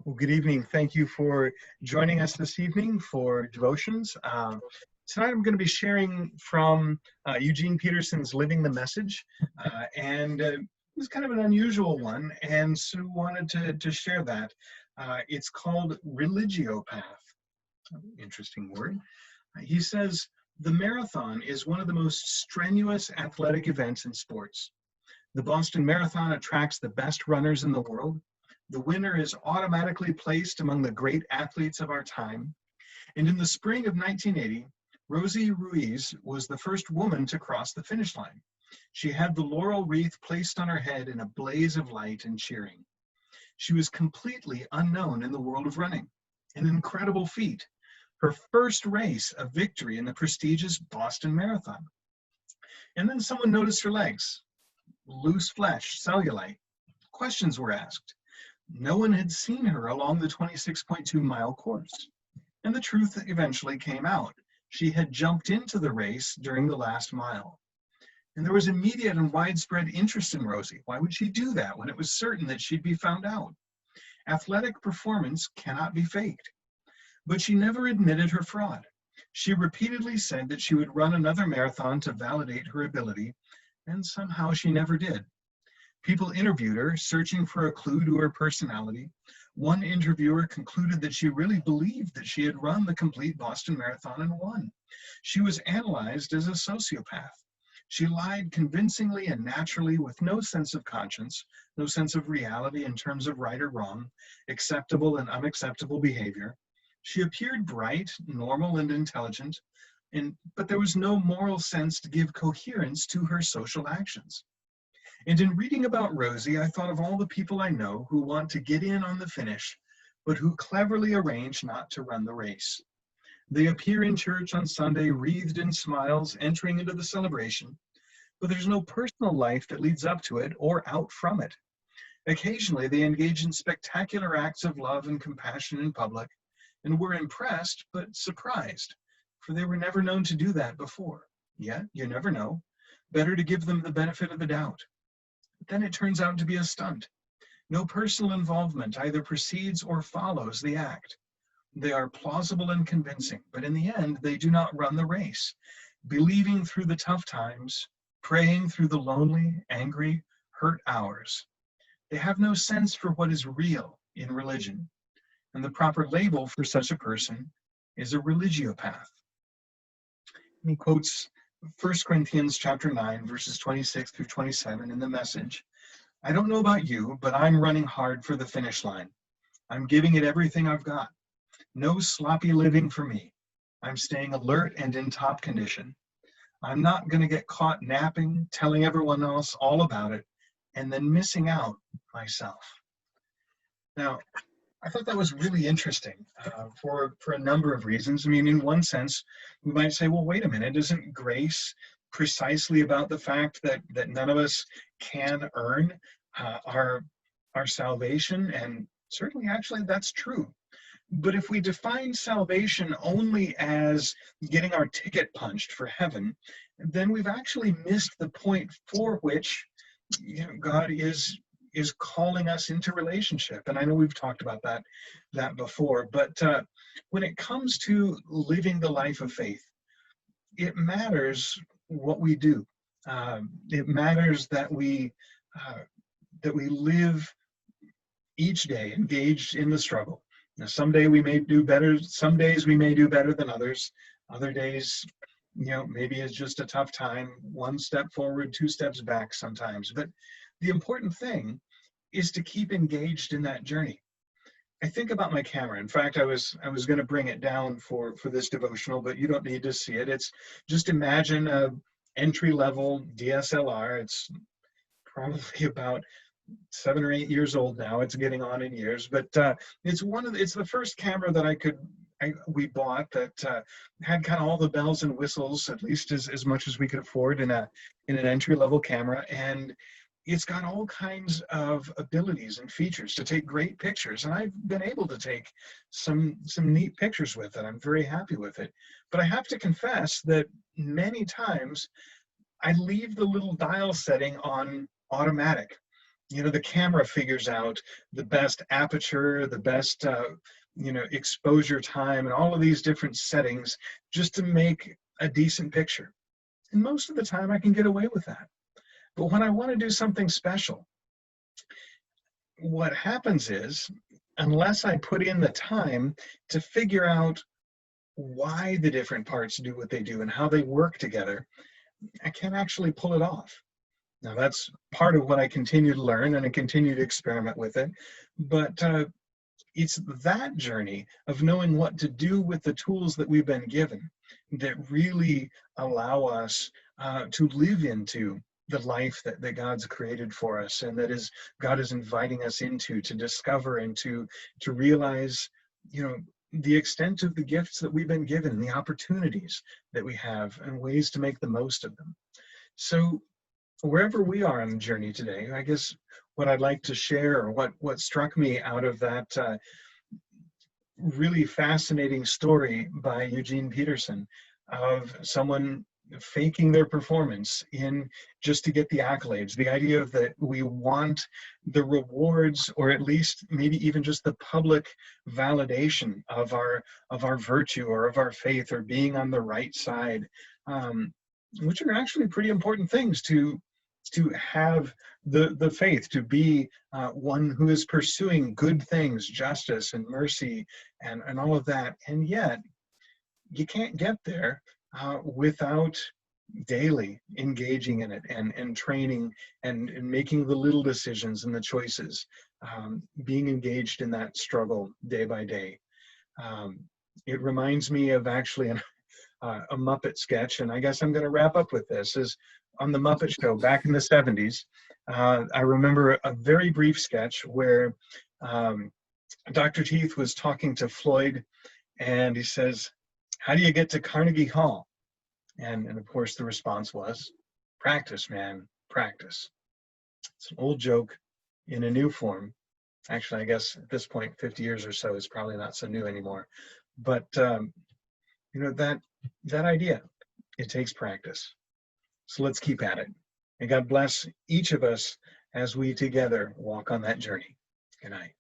Well, good evening. Thank you for joining us this evening for devotions. Tonight I'm going to be sharing from Eugene Peterson's Living the Message, and it was kind of an unusual one, and Sue wanted to share that. It's called religiopath. Interesting word. He says, the marathon is one of the most strenuous athletic events in sports. The Boston Marathon attracts the best runners in the world. The winner is automatically placed among the great athletes of our time. And in the spring of 1980, Rosie Ruiz was the first woman to cross the finish line. She had the laurel wreath placed on her head in a blaze of light and cheering. She was completely unknown in the world of running, an incredible feat. Her first race, a victory in the prestigious Boston Marathon. And then someone noticed her legs, loose flesh, cellulite. Questions were asked. No one had seen her along the 26.2-mile course. And the truth eventually came out. She had jumped into the race during the last mile. And there was immediate and widespread interest in Rosie. Why would she do that when it was certain that she'd be found out? Athletic performance cannot be faked. But she never admitted her fraud. She repeatedly said that she would run another marathon to validate her ability, and somehow she never did. People interviewed her, searching for a clue to her personality. One interviewer concluded that she really believed that she had run the complete Boston Marathon and won. She was analyzed as a sociopath. She lied convincingly and naturally with no sense of conscience, no sense of reality in terms of right or wrong, acceptable and unacceptable behavior. She appeared bright, normal, and intelligent, but there was no moral sense to give coherence to her social actions. And in reading about Rosie, I thought of all the people I know who want to get in on the finish, but who cleverly arrange not to run the race. They appear in church on Sunday, wreathed in smiles, entering into the celebration, but there's no personal life that leads up to it or out from it. Occasionally, they engage in spectacular acts of love and compassion in public, and were impressed, but surprised, for they were never known to do that before. Yet, you never know. Better to give them the benefit of the doubt. Then it turns out to be a stunt. No personal involvement either precedes or follows the act. They are plausible and convincing, but in the end, they do not run the race, believing through the tough times, praying through the lonely, angry, hurt hours. They have no sense for what is real in religion, and the proper label for such a person is a religiopath. And he quotes 1 Corinthians chapter 9, verses 26 through 27 in the Message. I don't know about you, but I'm running hard for the finish line. I'm giving it everything I've got. No sloppy living for me. I'm staying alert and in top condition. I'm not going to get caught napping, telling everyone else all about it, and then missing out myself. Now, I thought that was really interesting for a number of reasons. I mean, in one sense, we might say, well, wait a minute, isn't grace precisely about the fact that none of us can earn our salvation? And certainly, actually, that's true. But if we define salvation only as getting our ticket punched for heaven, then we've actually missed the point for which God is calling us into relationship. And I know we've talked about that before, but when it comes to living the life of faith, it matters what we do. It matters that we live each day engaged in the struggle. Now, someday we may do better. Some days we may do better than others. Other days, maybe it's just a tough time. One step forward, two steps back sometimes. But the important thing is to keep engaged in that journey. I think about my camera. In fact, I was going to bring it down for this devotional, but you don't need to see it. It's just imagine a entry-level DSLR. It's probably about 7 or 8 years old now. It's getting on in years, but it's the first camera that we bought that had kind of all the bells and whistles, at least as much as we could afford in an entry-level camera. And it's got all kinds of abilities and features to take great pictures. And I've been able to take some neat pictures with it. I'm very happy with it. But I have to confess that many times I leave the little dial setting on automatic. the camera figures out the best aperture, the best, exposure time, and all of these different settings just to make a decent picture. And most of the time I can get away with that. But when I want to do something special, what happens is, unless I put in the time to figure out why the different parts do what they do and how they work together, I can't actually pull it off. Now, that's part of what I continue to learn, and I continue to experiment with it. But it's that journey of knowing what to do with the tools that we've been given that really allow us to live into the life that God's created for us, and that is God is inviting us into, to discover and to realize, the extent of the gifts that we've been given and the opportunities that we have and ways to make the most of them. So wherever we are on the journey today, I guess what I'd like to share, or what struck me out of that really fascinating story by Eugene Peterson of someone faking their performance in just to get the accolades, the idea of that we want the rewards, or at least maybe even just the public validation of our virtue or of our faith, or being on the right side, which are actually pretty important things to have the faith, to be one who is pursuing good things, justice and mercy and all of that. And yet you can't get there without daily engaging in it and training and making the little decisions and the choices, being engaged in that struggle day by day. It reminds me of actually a Muppet sketch, and I guess I'm going to wrap up with this, is on the Muppet Show back in the 70s. I remember a very brief sketch where Dr. Teeth was talking to Floyd, and he says, "How do you get to Carnegie Hall?" And of course the response was, "Practice, man, practice." It's an old joke in a new form. Actually, I guess at this point, 50 years or so is probably not so new anymore. But that idea, it takes practice. So let's keep at it. And God bless each of us as we together walk on that journey. Good night.